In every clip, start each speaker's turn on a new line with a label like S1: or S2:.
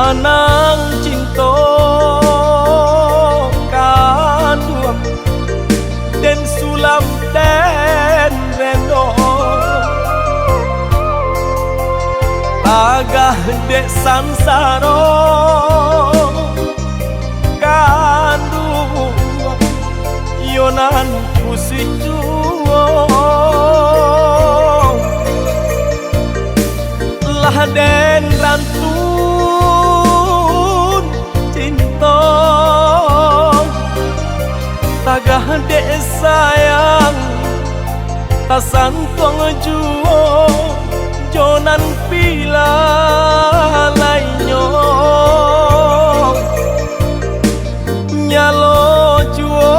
S1: Anang cinta kanduang den sulam den rendo agah dek sansaro kanduang yonan kusijuo lah den rantun cinta tagah dek sayang tasan tuang juo jonan pila lainyo nyalo juo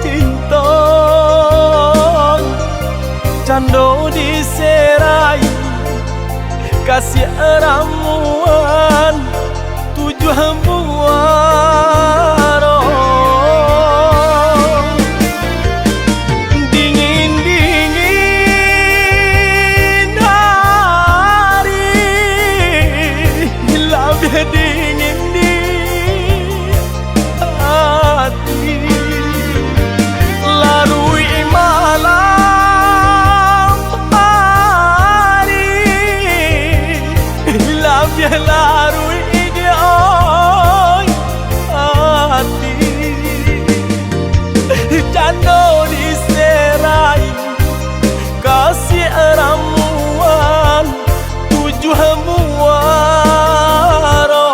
S1: cinta cando diserai kasih ramuan tujuh muaro dingin-dingin hari dingin di hati larui malam hari larui dia hati cando diserai kasih ramuan tujuh muaro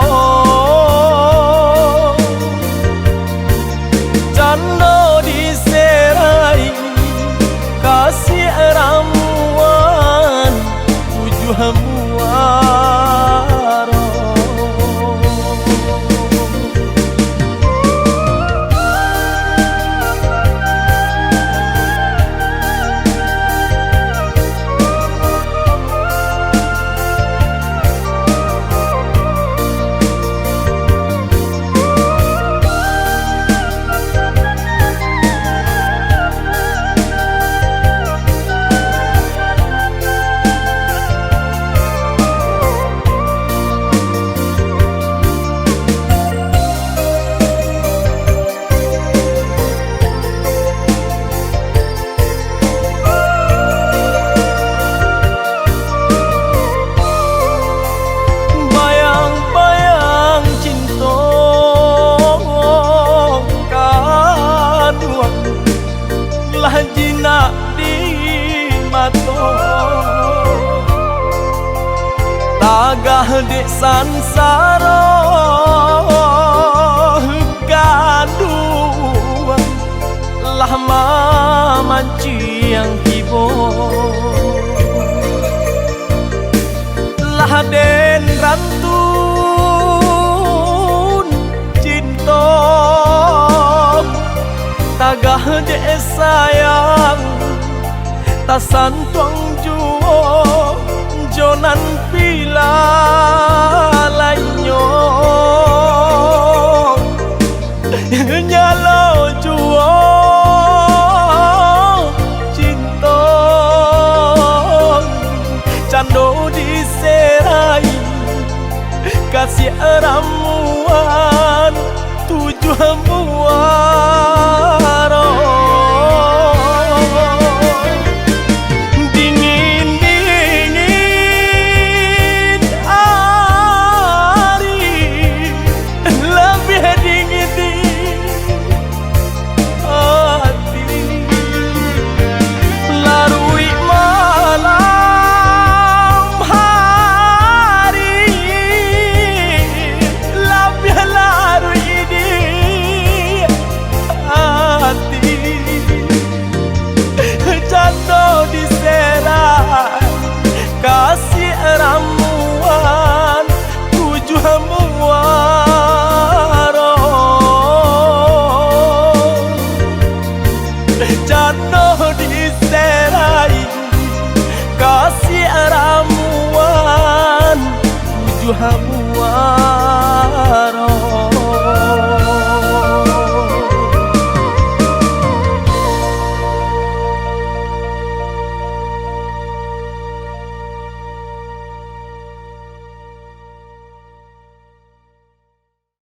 S1: cando diserai kasih ramuan tujuh muaro. Lah jinak di mato tagah dek sansaro gaduan lah mamanciang hibo lah den rantun cinta tagah dek sayang tasan tuang juo jonan pila lainyo nyalo juo cinta cando diserai kasih ramuan tujuh muaro dingin-dingin hari lebih dingin di hati larui malam hari lebih larui di hati cando diserai kasih ramuan tujuh muaro cando diserai kasih ramuan tujuh muaro.